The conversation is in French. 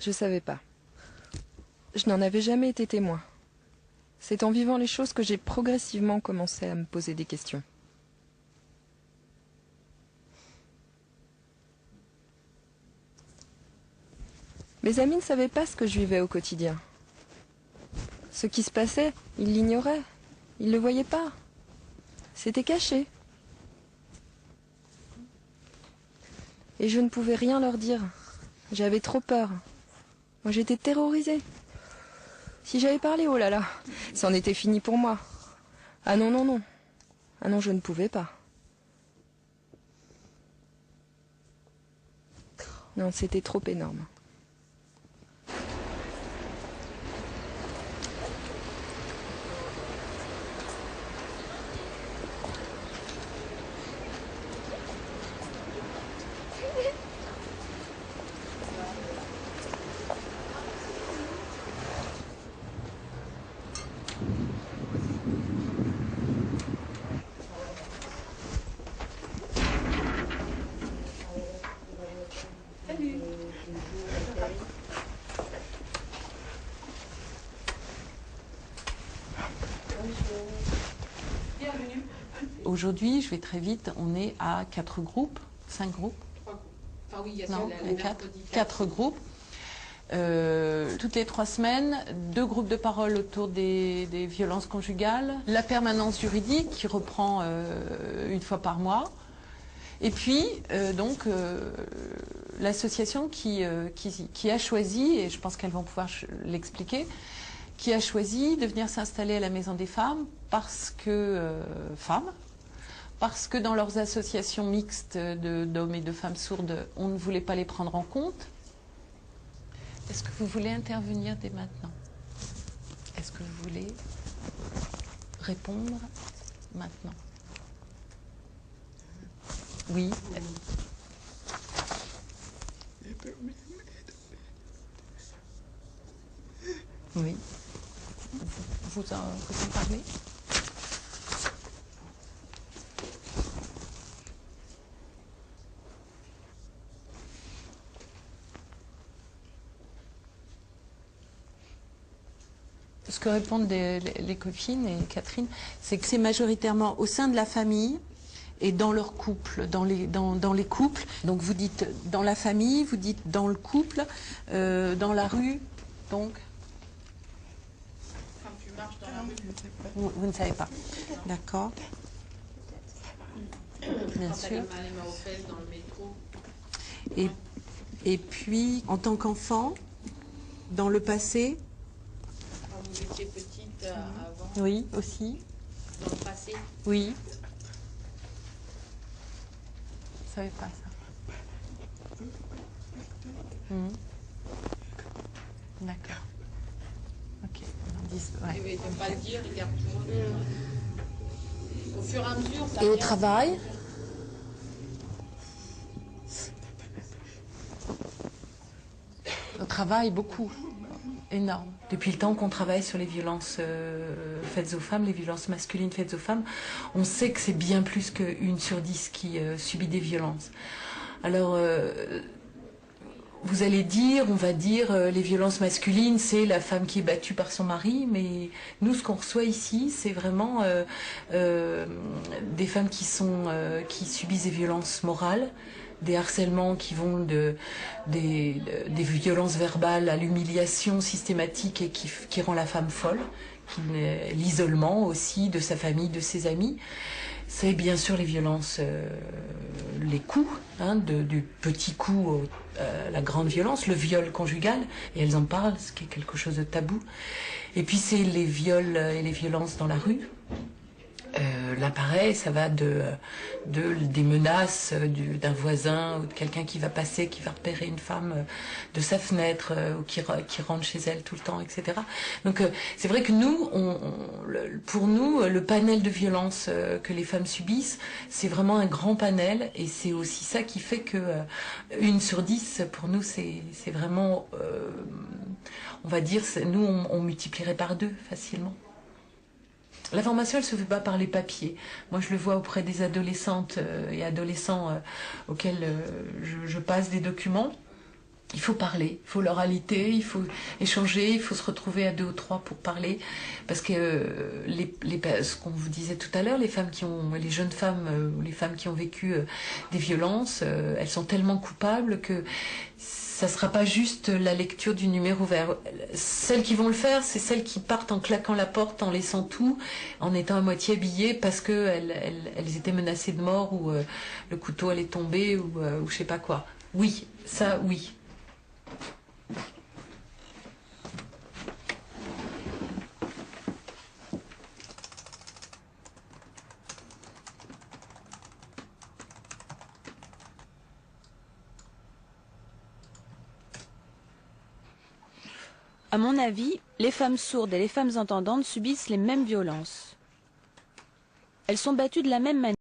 Je savais pas. Je n'en avais jamais été témoin. C'est en vivant les choses que j'ai progressivement commencé à me poser des questions. Mes amis ne savaient pas ce que je vivais au quotidien. Ce qui se passait, ils l'ignoraient. Ils ne le voyaient pas. C'était caché. Et je ne pouvais rien leur dire. J'avais trop peur. Moi, j'étais terrorisée. Si j'avais parlé, oh là là, c'en était fini pour moi. Ah non, non, non. Ah non, je ne pouvais pas. Non, c'était trop énorme. Aujourd'hui, je vais très vite, on est à 4 groupes, 5 groupes. 3 groupes. Enfin oui, il y a Non, le mercredi 4 groupes. Toutes les 3 semaines, 2 groupes de parole autour des violences conjugales. La permanence juridique qui reprend une fois par mois. Et puis, l'association qui a choisi, et je pense qu'elles vont pouvoir l'expliquer, qui a choisi de venir s'installer à la Maison des Femmes parce que dans leurs associations mixtes d'hommes et de femmes sourdes, on ne voulait pas les prendre en compte. Est-ce que vous voulez intervenir dès maintenant? Est-ce que vous voulez répondre maintenant? Oui. Oui. Vous en parlez? Ce que répondent les copines et Catherine, c'est que c'est majoritairement au sein de la famille et dans leur couple, dans les couples. Donc vous dites dans la famille, vous dites dans le couple, dans la rue, donc. Quand tu marches dans la rue. Vous ne savez pas. D'accord. Bien sûr. Quand tu as les mains aux fesses dans le métro. Et puis, en tant qu'enfant, dans le passé. Quand vous étiez petite avant. Oui, aussi. Dans le passé. Oui. Je ne savais pas ça. D'accord. Ok. Ouais. Et ne pas le dire, regarde tout le monde. Au fur et à mesure, ça. Et au travail? Au travail, beaucoup. Énorme. Depuis le temps qu'on travaille sur les violences faites aux femmes, les violences masculines faites aux femmes, on sait que c'est bien plus qu'1 sur 10 qui subit des violences. Alors, vous allez dire, on va dire, les violences masculines, c'est la femme qui est battue par son mari, mais nous, ce qu'on reçoit ici, c'est vraiment des femmes qui subissent des violences morales, des harcèlements qui vont des violences verbales à l'humiliation systématique et qui rend la femme folle, l'isolement aussi de sa famille, de ses amis. C'est bien sûr les violences, les coups, du petit coup à la grande violence, le viol conjugal, et elles en parlent, ce qui est quelque chose de tabou. Et puis c'est les viols et les violences dans la rue. Là, pareil, ça va des menaces d'un voisin ou de quelqu'un qui va passer, qui va repérer une femme de sa fenêtre ou qui rentre chez elle tout le temps, etc. Donc, c'est vrai que nous, pour nous, le panel de violences que les femmes subissent, c'est vraiment un grand panel et c'est aussi ça qui fait que 1 sur 10, pour nous, c'est vraiment, on va dire, nous, on multiplierait par 2 facilement. La formation, elle ne se fait pas par les papiers. Moi, je le vois auprès des adolescentes et adolescents auxquels je passe des documents. Il faut parler, il faut l'oralité, il faut échanger, il faut se retrouver à 2 ou 3 pour parler, parce que ce qu'on vous disait tout à l'heure, les jeunes femmes, les femmes qui ont vécu des violences, elles sont tellement coupables que ça ne sera pas juste la lecture du numéro vert. Celles qui vont le faire, c'est celles qui partent en claquant la porte, en laissant tout, en étant à moitié habillées parce qu'elles étaient menacées de mort ou le couteau allait tomber ou je sais pas quoi. Oui, ça oui. À mon avis, les femmes sourdes et les femmes entendantes subissent les mêmes violences. Elles sont battues de la même manière.